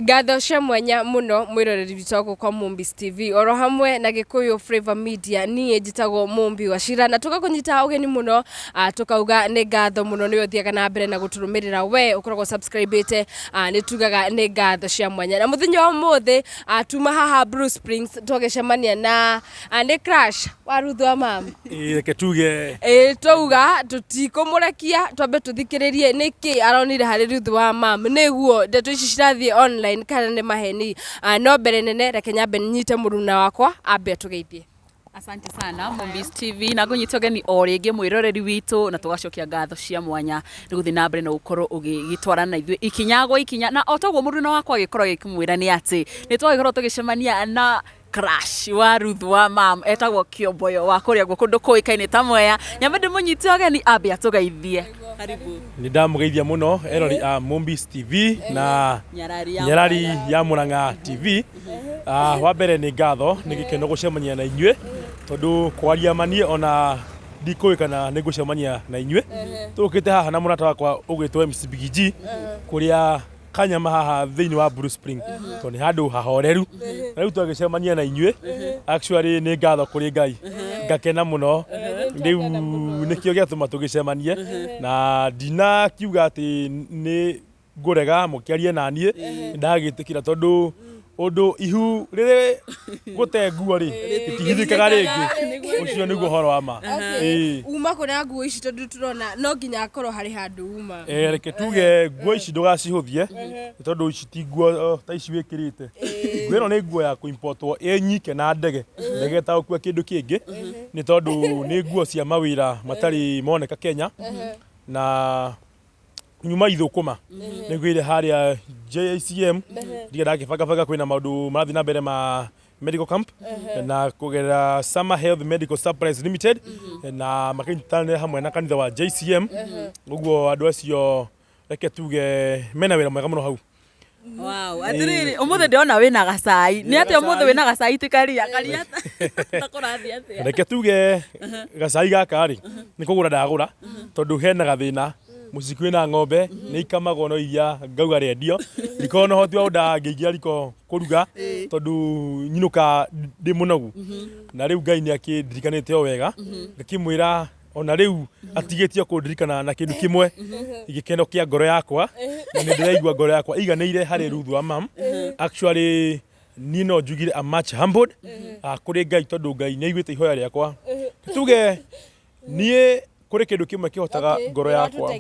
Ngatho cia mwanya muno mwiroreri witũ kwa Mumbis TV oro hamwe na Gikuyu Flavor Media niĩ njĩtagwo Mumbi wa Shira na tugakunyita ugeni muno tukauga nĩ ngatho muno nĩ ũthiaga na mbere na gũtũrũmĩrĩra we ukoragwo subscribe-ite nĩ tugaga nĩ ngatho cia mwanya na mũthenya wa ũmũthĩ tuma haha Bruce Springs tũgĩcemania na nĩ crash wa Ruth wa mam reke tuge tuga tutikũmũrekia twambe tũthikĩrĩrie nĩkĩ aronire harĩ Ruth wa mam nĩguo ndeto ici cirathiĩ online kana nĩ maheni no mbere nene reke nyambe nyite mũruna wakwa ambe tugeithie. Asante sana Mumbis TV na ngunyita ũgeni o rĩngĩ mwĩroreri witũ na tugacokia ngatho cia mwanya nĩ gũthiĩ na mbere na ũkorwo ũgĩtwarana na ithuĩ ikinya gwa ikinya na otoguo mũruna wakwa agĩkorwo agĩkĩmwĩra nĩ atĩ nĩ twagĩkorwo tũgĩcemania na crash wa Ruth wa mam etagwo Kiomboyo wa kũrĩa kũndũ kũĩkaine ta Mwea nyambe ndĩmũnyite ũgeni ambe atũgeithie. Karibu. Nĩ ndamũgeithia mũno erori a Mumbis TV na Nyarari ya Murang'a TV. Wa mbere nĩ ngatho nĩ gĩkeno gũcemania na inyuĩ tondũ kwaria manie ona ndikũĩ kana nĩ ngũcemania na inyuĩ tũkĩte haha na mũrata wakwa ũgwĩtwo MC Big G kũrĩa kanyama haha thĩinĩ wa Bruce Spring tondũ nĩ handũ hahoreru na rĩu twagĩcemania na inyuĩ actually nĩ ngatho kũrĩ Ngai ngakena mũno rĩu nĩkĩo gĩatũma tũgĩcemanie na ndinakiuga atĩ nĩ ngũrega mũkĩarie na niĩ ndagĩtĩkĩra tondũ ũndũ ihu rĩrĩ gũte nguo rĩ itigithĩkaga rĩngĩ ũcio nĩguo ũhoro wa ma. Uma kũrĩa nguo ici tondũ tũrona no nginya akorwo harĩ handũ uma. Reke tuge nguo ici ndũgacihũthie tondũ ici ti nguo ta ici wĩkĩrĩte. Nguo ĩno nĩ nguo ya kũimpotwo ĩ nyike na ndege ĩtagũkua kĩndũ kĩngĩ nĩ tondũ nĩ nguo cia mawĩra matarĩ moneka Kenya na nyuma ithũkũma nĩgwire harĩa JCM ndiga ndagĩbangabanga kwĩna maũndũ marathiĩ na mbere ma medical camp na kũgerera Summer Health Medical Supplies Limited na makĩnyitanĩra hamwe na kanitha wa JCM ũguo andũ acio reke tuge mena wĩra mwega mũno hau. Wow, atiriri ũmũthĩ ndĩrona wĩna gacai nĩ atĩ ũmũthĩ wĩna gacai tikaria takũrathi atĩa reke tuge gacai gaka rĩ nĩ kũgũra ndagũra tondũ hena gathĩna mũciĩ kwĩna ng'ombe nĩ ikamagwo no iria ngauga rĩendio ndiko no hoti wa ndangĩingĩra riko kũruga tondũ nyinũka ndĩ mũnogu na rĩu Ngai nĩ akĩndirikanĩte o wega ngakĩmwĩra ona rĩu atigĩtie kũndirikana na kĩndũ kĩmwe gĩkeno kĩa ngoro yakwa na nĩ ndĩraigua ngoro yakwa iganĩire harĩ Ruth wa mam actually niĩ no njugire a much humbled kũrĩ Ngai tondũ Ngai nĩ aiguĩte ihoya rĩakwa tuge niĩ kũrĩ kĩndũ kĩmwe kĩhotaga ngoro yakwa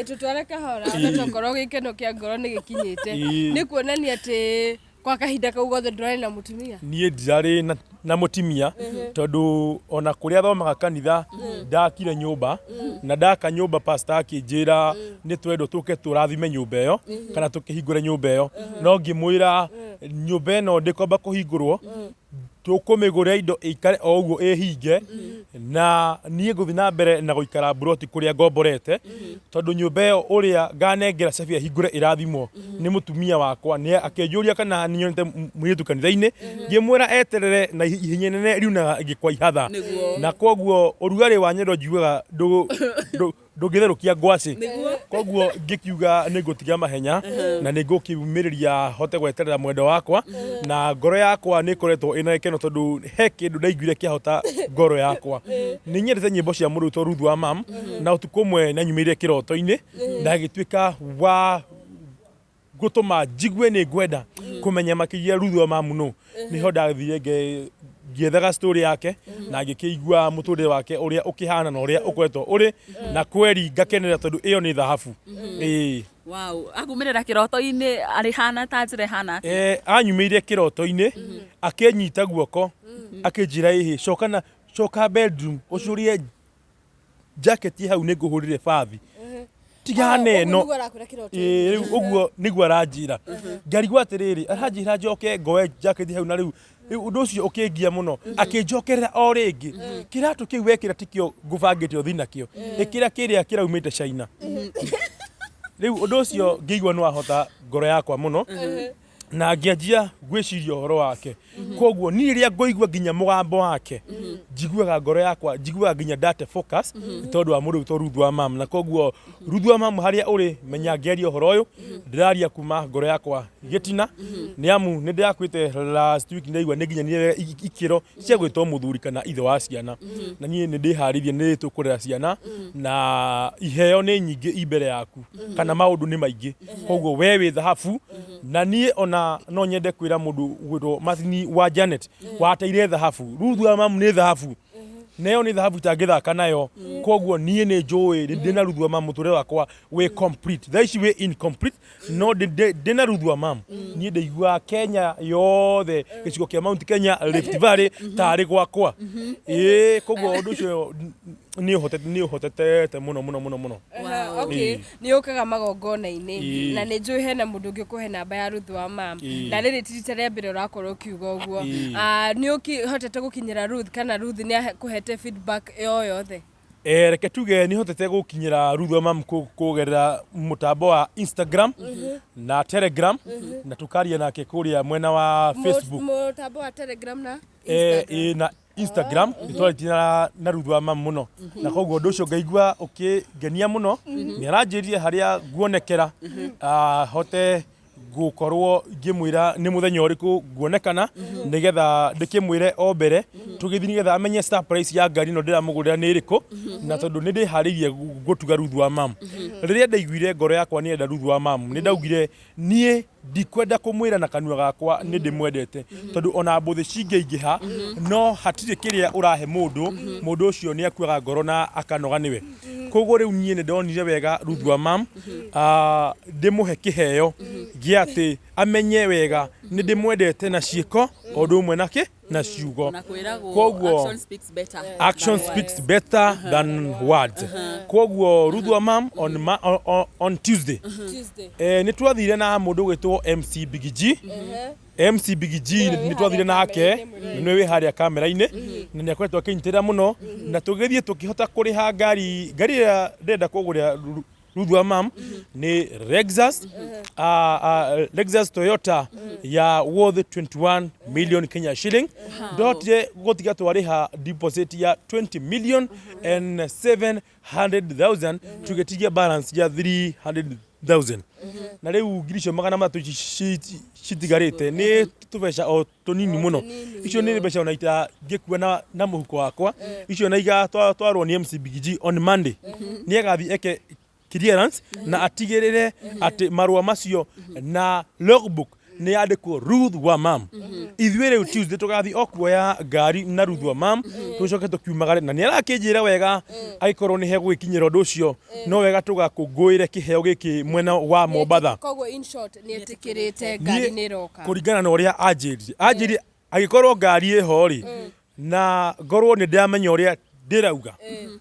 tutware kahora tokorwo gĩkeno kĩa ngoro nĩ gĩkinyĩte nĩ kuonania atĩ kwa kahinda kau gothe ndũrarĩ na mũtumia. Niĩ ndirarĩ na mũtumia tondũ ona kũrĩa thomaga kanitha ndakire nyũmba na ndaka nyũmba pastor akĩnjĩra nĩ twendwo tũke tũrathime nyũmba ĩyo kana tũkĩhingũre nyũmba ĩyo no ngĩmwĩra nyũmba ĩno ndĩkwamba kũhingũrwo tũkũmĩgũrĩra indo ĩikare o ũguo ĩhinge na niĩ ngũthiĩ na mbere na gũikara buroti kũrĩa ngomborete tondũ nyũmba ĩyo ũrĩa nganengera cabi hingũre ĩrathimwo nĩ mũtumia wakwa nĩ akĩnjũria kana nĩnyonete mũirĩtu kanitha-inĩ ngĩmwĩra eterere na ihenya inene riu na ngĩkwa ihatha na koguo ũrugarĩ wa nyendo njiugaga ndũngĩtherũkia ngwacĩ koguo ngĩkiuga nĩ ngũtiga mahenya na nĩ ngũkĩumĩrĩria hote gweterera mwendo wakwa na ngoro yakwa nĩ ĩkoretwo ĩna gĩkeno tondũ he kĩndũ ndaiguire kĩahota ngoro yakwa nĩ nyendete nyĩmbo cia mũrutwo Ruth wa mam na ũtukũ ũmwe na nyumĩrire kĩroto-inĩ ndagĩtuĩka wa gũtũma njigue nĩ ngwenda kũmenya makĩria Ruth wa mam Muno nĩho ndathire ngĩethaga story yake na ngĩkĩigua mũtũrĩre wake ũrĩa ũkĩhana na ũrĩa ũkoretwo ũrĩ na kweri ngakenerera tondũ ĩyo nĩ thahabu. Wow, agumĩrĩra kĩroto-inĩ arĩ hana ta njĩra hana anyumĩire kĩroto-inĩ akĩnyita guoko akĩnjĩra coka bedroom ũcurie jacket hau nĩ ngũhũrĩre bathi tigana ĩno rĩu ũguo nĩguo aranjĩra ngarigwo atĩrĩrĩ aranjĩra njoke ngoe jacket hau na rĩu ũndũ ũcio ũkĩngia mũno akĩnjokerera o rĩngĩ kĩratũ kĩu wekĩra tikĩo ngũbangĩte ũthiĩ nakĩo ĩkĩra kĩrĩa kĩraumĩte China rĩu ũndũ ũcio ngĩigua no ahota ngoro yakwa mũno na ngianjia gwiciria horo wake koguo ni ria ngoigua nginya mugambo wake njiguaga ngoro yakwa njiguaga nginya date focus tondu wa mundu to Ruth wa mam na koguo Ruth wa mam haria uri menya ngeria horo uyu ndiraria kuma ngoro yakwa gitina ni amu ni ndirakwite last week ndaigua ni nginya ni ikiro cia gwitwo muthuri kana ithe wa ciana na nie ni ndiharirie ni tukurera ciana na iheo ni nyingi imbere yaku kana maundu ni maingi koguo we wi thahabu na nie ona no nyende kwira mundu gwitwo Mathini wa Janet wateire thahabu Ruth wa mam ni thahabu neo ni thahabu itangithaka nayo koguo nie ni njui ndina Ruth wa mam muture wakwa we complete thaici we incomplete no ndina Ruth wa mam nie ndeigua Kenya yothe gicigo kia Mount Kenya Rift Valley tari gwakwa koguo undu ucio ni uhotete muno okay ni ukaga magongona-ini na ni njui hena mundu ngikuhe namba ya Ruth wa mam na riri tirita ria mbere urakorwo ukiuga uguo ni ukihotete gukinyira Ruth kana Ruth ni akuhete feedback yothe reke tuge ni hotete gukinyira Ruth wa mam kugerera mutambo wa Instagram na Telegram na tukaria nake kuria mwena wa Facebook mutambo wa Telegram na na Instagram nitwaritina na Ruth wa mam muno na koguo undu ucio ngaigua ukingenia muno ni aranjirie haria guonekera hote gukorwo ngimwira ni muthenya uriku guonekana nigetha ndikimwire o mbere tugithi nigetha amenye surprise ya ngari no ndiramugurira ni iriku na tondu ni ndiharirie gutuga Ruth wa mam riria ndaiguire ngoro yakwa ni enda Ruth wa mam ni ndaugire nie ndikwenda kumwira na kanua gakwa ni ndimwendete tondu ona mbuthi cingeingĩha no hatire kiria urahe mundu ucio ni akuaga ngoro na akanoga niwe koguo riu nie ni ndonire wega Ruth wa mam ndimuhe kiheo gia ati amenye wega ni ndimwendete na ciiko undu umwe na ciugo koguo action speaks better than words koguo Ruth wa mam on Tuesday ni twathire na mundu gwitwo MC Big G MC Big G ni twathire nake ni wi haria kamera-ini na ni akoretwo akinyitira muno na tugithie tukihota kuriha ngari ndenda kugurira Ruth wa mam ni Lexus Lexus Toyota ya worth 21 million Kenya shilling dotje gotiga twariha deposit ya 20 million and 700,000 tugetigia balance ya 300,000 na riu ngirisho magana matu citigarite ni tubeca o tunini muno icio ni beca onaita ngikua na muhuko wakwa icio naiga twarwo ni MC Big G on Monday ni agathi eke clearance na atigirire ati marua macio na logbook ni andikwo Ruth wa mam ithuire Tuesday tugathi okuoya ngari na Ruth wa mam tucoke tukiumagare na ni arakinjira wega aikorwo ni hego gikinyira undu ucio no wega tugakungũire kiheo giki mwena wa Mombatha koguo in short ni etikirite ngari ni roka kuringana na uria anjiri agikorwo ngari eho ri na ngorwo ni ndiramenya uria ndirauga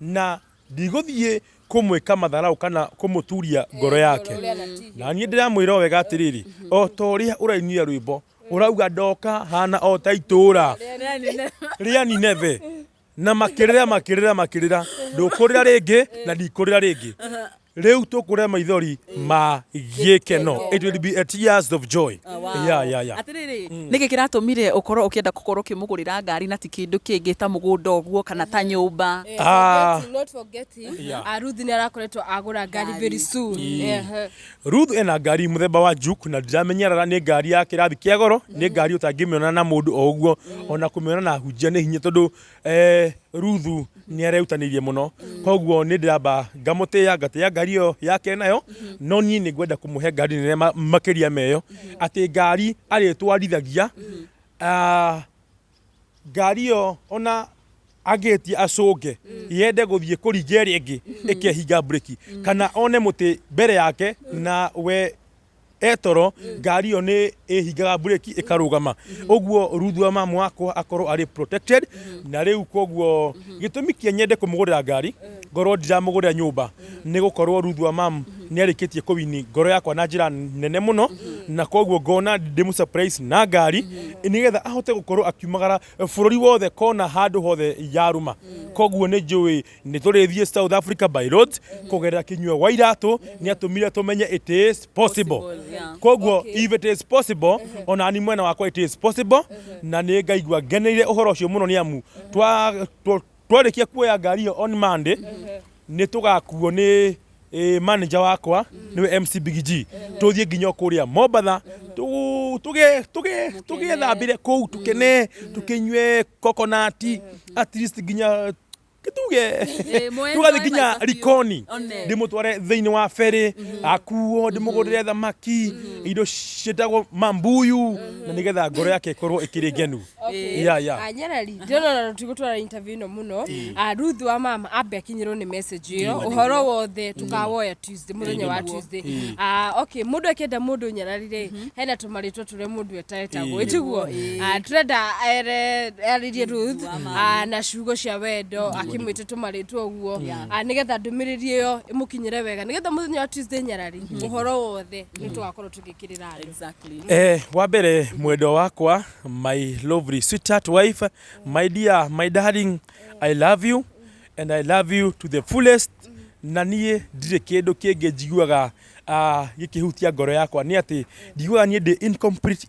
na ndiguthie kumwika matharau kana kumuturia ngoro yake na nie ndiramwira wega atiriri o toria urainia rwimbo urauga ndoka hana o taitura ria ni neve na makirira ndukurira ringi na ndikurira ringi riu tukure maithori ma gikeno it will be a tears of joy yeah atiriri niki kiratumire ukorwo ukienda gukorwo kimugurira ngari na ti kindu kingi ta mugunda uguo kana ta nyumba not forgetting Ruth ni arakoretwo agura ngari very soon Ruth ena ngari muthemba wa Juke na ndiramenyerera ni ngari ya kirathi kia goro ni ngari utangimiona na mundu o uguo ona kumiona na hunjia ni hinya tondu Ruth ni areutanirie muno koguo ni ndiramba ngamutia ngatia ngari yo yake nayo no nie ni ngwenda kumuhe ngari nene makiria meyo ati ngari aritwarithagia ngari yo ona ageti acunge yende guthie kuringa ringi ikehinga breki kana one muti mbere yake na we etoro ngari yo ni ihingaga breki ikarugama uguo Ruth wa mam wakwa akorwo ari protected na riu koguo gitumi kia nyende kumugurira ngari ngorwo ndiramugurira nyumba ni gukorwo Ruth wa mam nĩ arĩkĩtie kũwini ngoro yakwa na njĩra nene mũno na koguo ngona ndĩmũ surprise na ngari nĩgetha ahote gũkorwo akiumagara bũrũri wothe kona handũ hothe yaruma koguo nĩ njũĩ nĩ tũrĩthiĩ South Africa by road kũgerera Kinyua wa iratũ nĩ atũmire tũmenye it is possible koguo if it is possible ona ni mwena wakwa it is possible na nĩ ngaigua ngeneire ũhoro ũcio mũno nĩ amu twarĩkia kuoya ngari ĩyo on Monday nĩ tũgakuo nĩ manager wakwa niwe MC Big G tũthiĩ nginya kũrĩa Mombatha tũgethambire kũu tukene tukinywe coconut at least nginya tugathiĩ nginya Likoni ndĩmũtware thĩinĩ wa ferry akuo ndĩmũgũrĩre thamaki indo ciĩtagwo mambuyu na nĩgetha ngoro yake ĩkorwo ĩkĩrĩ ngenu Nyarari ndĩrona tũtigũtwara interview ĩno mũno Ruth wa mama ambe akinyĩrwo nĩ message ĩyo ũhoro wothe tukawoya Tuesday mũthenya wa Tuesday okay mũndũ akĩenda mũndũ Nyarari hena tũmarĩtwa tũrĩa mũndũ etetagwo ĩtiguo turenda arĩrie Ruth na ciugo cia wendo akimwĩte tũmarĩtwa ũguo nĩgetha ndũmĩrĩri ĩyo ĩmũkinyĩre wega nĩgetha mũthenya wa Tuesday Nyarari ũhoro wothe nĩ tũgakorwo tũgĩkĩrĩra wa mbere mwendo wakwa my lovely sweetheart wife my dear my darling I love you and I love you to the fullest na niĩ ndirĩ kĩndũ kĩngĩ njiguaga gĩkĩhutia ngoro yakwa nĩ atĩ njiguaga niĩ ndĩ incomplete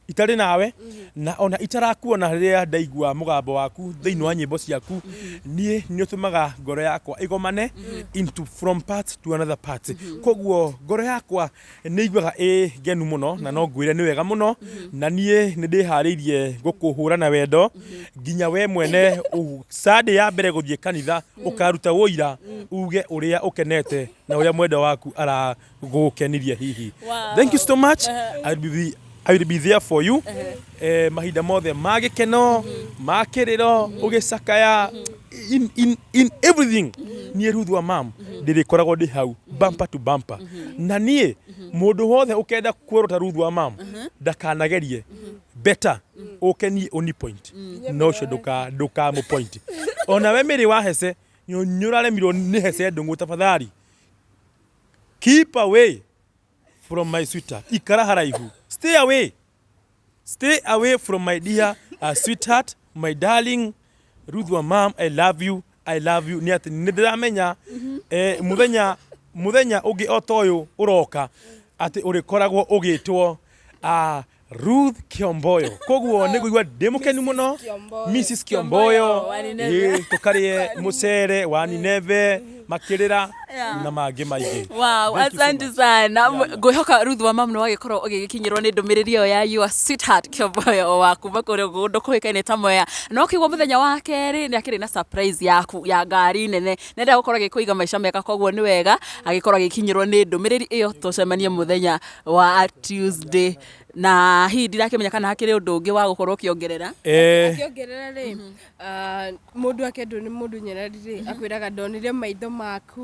itarĩ nawe na ona itarakuona rĩrĩa ndaigua mũgambo waku thĩinĩ wa nyĩmbo ciaku niĩ nĩ ũtũmaga ngoro yakwa ĩgomane into from part to another part koguo ngoro yakwa nĩ iguaga ngenu mũno na no ngwĩre nĩ wega mũno na niĩ nĩ ndĩharĩirie gũkũhũra na wendo nginya we mwene Sunday ya mbere gũthiĩ kanitha ũkaruta wũira uge ũrĩa ũkenete na ũrĩa mwendo waku aragũkenirie hihi thank you so much I will be there for you mahinda mothe magĩkeno makĩrĩro ũgĩcakaya in everything niĩ Ruth wa mam ndĩrĩkoragwo ndĩ hau bumper to bumper na niĩ mũndũ wothe ũkenda kwĩrota Ruth wa mam ndakanagerie better ũkenie only point no ũcio ndũkamũ point ona we mĩrĩ wa hece nĩ ũraremirwo nĩ hece ndũngũ tafadhali keep away from my sweetheart ikara haraihu stay away from my dear sweetheart my darling Ruth wa mam I love you nĩ atĩ nĩ ndĩramenya mũthenya ũngĩ o ta ũyũ ũroka atĩ ũrĩkoragwo ũgĩtwo Ruth Kiomboyo koguo nĩ ngũigua ndĩ mũkenu mũno Mrs Kiomboyo tũkarĩe mũcere wa Nineve makĩrĩra na mangĩ maingĩ wow asante sana ngwĩhoka Ruth wa mam no wagĩkorwo ũgĩkinyĩrwo nĩ ndũmĩrĩri ĩyo ya your sweetheart Kiomboyo wa kuma kũrĩa gũndũ kũĩkaine ta Mwea no kĩgwa mũthenya wa kerĩ nĩ akĩrĩ na surprise yaku ya ngari nene nenda gũkorwo agĩkũiga maica mega koguo nĩ wega agĩkorwo agĩkinyĩrwo nĩ ndũmĩrĩri ĩyo tũcemanie mũthenya wa Tuesday na hihi ndirakĩmenya kana hakĩrĩ ũndũ ũngĩ wa gũkorwo ũkĩongerera rĩ mũndũ akendwo nĩ mũndũ Nyarari rĩ akwĩraga ndonire maitho maku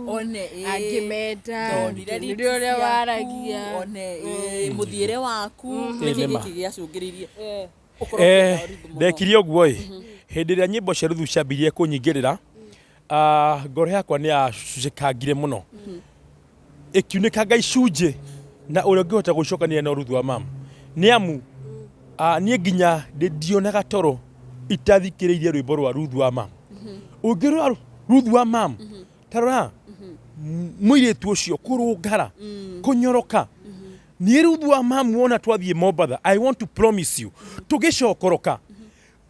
angĩmenda ndonire ũrĩa waragia mũthiĩre waku nĩkĩ gĩacũngĩrĩirie ndekire ũguo hĩndĩ ĩrĩa nyĩmbo cia Ruth ciambirie kũnyingĩrĩra ngoro yakwa nĩ yacukangire mũno ĩkiunĩkanga icunjĩ na ũrĩa ũngĩhota gũcokania na Ruth wa mam nĩ amu niĩ nginya ndionaga toro itathikĩrĩirie rwĩmbo rwa Ruth wa mam ũngĩrora Ruth wa mam tarora mũirĩtu ũcio kũrũngara kũnyoroka niĩ Ruth wa mam wona twathiĩ Mombatha I want to promise you tũgĩcokoroka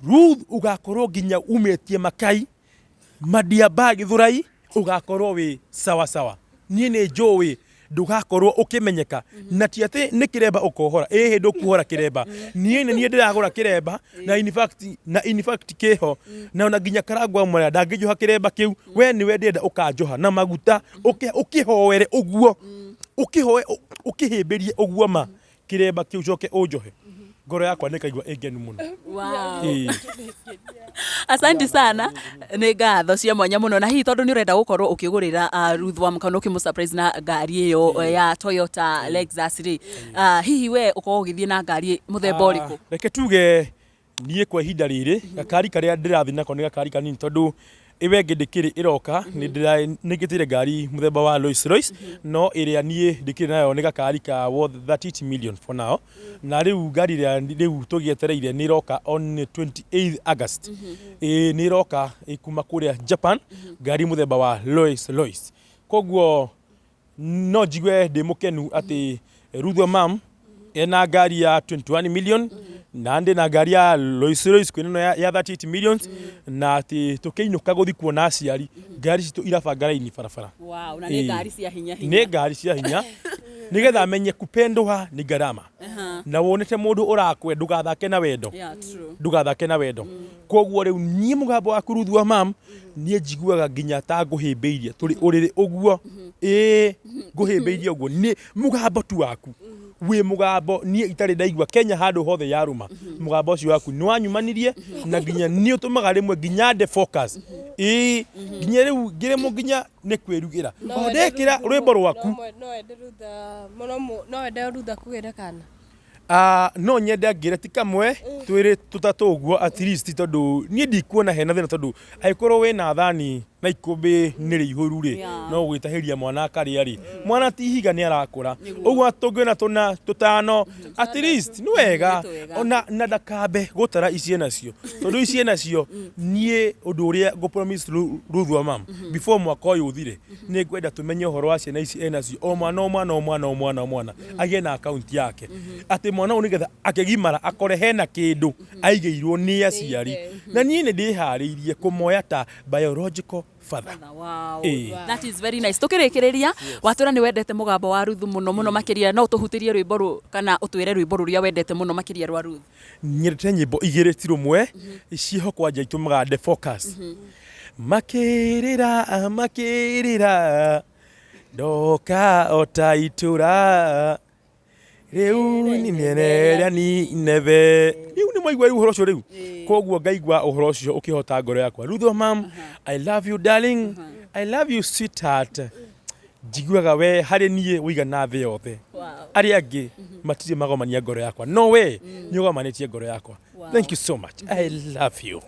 Ruth ugakorwo nginya umĩtie makai madiaba gĩthũrai ugakorwo wĩ sawa sawa niĩ nĩ njũĩ ndũgakorwo ũkĩmenyeka na ti atĩ nĩ kĩremba ũkohora hĩndĩ ũkuhora kĩremba niĩ ndĩragũra kĩremba na in fact kĩho na ona nginya karangwa mwana ndangĩnjoha kĩremba kĩu we nĩwe ndĩrenda ũkanjoha na maguta ũkĩhoere ũguo ũkĩhĩmbĩrie ũguo ma kĩremba kĩu coke ũnjohe ngoro yakwa nĩ kaigua ngenu mũno wow asante sana nĩ ngatho cia mwanya mũno na hihi tondũ nĩ ũrenda gũkorwo ũkĩgũrĩra Ruth wa mkano ũkĩmũ-surprise na ngari ĩyo ya Toyota Lexus rĩ hihi we ũkorwo ũgĩthiĩ na ngari mũthemba ũrĩkũ reke tuge niĩ kwa ihinda rĩrĩ gakari karĩa ndĩrathiĩ nako nĩ gakari kanini tondũ iwe ngindikiri iroka nigitire ngari muthemba wa Lexus no iria nie ndikiri nayo ni gakari ka worth 38 million for now na riu ngari riu tugietereire ni roka on 28 August ni roka ikuma kuria Japan ngari muthemba wa Lexus koguo no jigwe ndi mukenu ati Ruth mam ena ngari ya 21 million na ndi na ngari ya Lexus kwino ya 38 millions na ati tukeinuka guthi kuona aciari ngari citu irabanga raini barabara. Wow, na ni ngari cia hinya hinya. Ni ngari cia hinya nigetha amenye kupendwa ni ngarama na wonete mundu urakwe ndugathake na wendo. Ndugathake na wendo koguo riu nie mugambo wa Ruth mam nie njiguaga nginya ta nguhimbeirie turi uriri uguo nguhimbeirie uguo ni mugambo tu waku wi mugambo nie itari ndaigua Kenya handu hothe yaruma mugambo ucio waku ni wanyumanirie na nginya ni utumaga rimwe nginya de focus nginya riu ngiremo nginya ni kwirugira ondekira rwimbo rwaku no ende Ruth kugira kana no nyende ngire ti kamwe twiri tutatu uguo at least tondu nie ndikuona hena thina tondu aikorwo wina thani na ikumbi ni rihuru ri no gwitahiria mwana akari ari mwana ti higa ni arakura uguo tungina tuna tutano at least ni wega ona na ndakambe gutara icie nacio tondu icie nacio nie undu uria go promise Ruth mam before mwaka uyu uthire ni ngwenda tumenye uhoro wa ciana ici enacio o mwana agie na account yake ati mwana unigetha akegimara akore hena kindu aigeirwo ni aciari na nie ni ndihariirie kumoya ta biological father. Wow. That is very nice. Tukirikiria watura ni wendete mugambo wa Ruth muno makiria no tuhutirie rwimbo kana utwire rwimbo ruria wendete muno makiria rwa Ruth. Nyirete nyimbo igire ti rumwe ciho kwanja itumaga de focus makirira doka otaitura riu ni neneria ni neve riu ni moigwa uhoro cio riu koguo ngaigwa uhoro cio ukihota ngoro yakwa Ruth mam I love you darling I love you sweetheart jiguaga we hari nie uigana thi yothe ari angi matire magomania ngoro yakwa no we ni ugomanetie ngoro yakwa thank you so much I love you.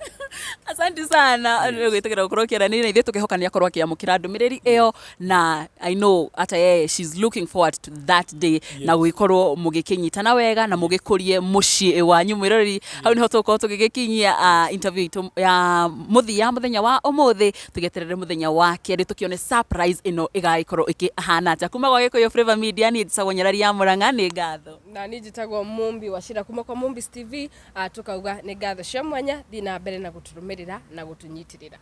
Asante sana gwitukira gukorwo kiarani na ithe tukihokania korwo kiamukira ndumiriri iyo na I know ata she's looking forward to that day na gwikorwo mugikinyitana wega na mugikurie mucii wanyu mwirori hau niho tukorwo tugigikinyia interview itu ya muthenya wa umuthi tugeterere muthenya wa keri tukione surprise ino igaikorwo ikihana ata kuma gwa Gikuyu Flavour Media ni njitagwo Nyarari ya Murang'a ni ngatho na ni njitagwo Mumbi wa Shira kuma kwa Mumbis TV tukauga ni ngatho cia mwanya thina mbere na guturumirira na gutunyitirira.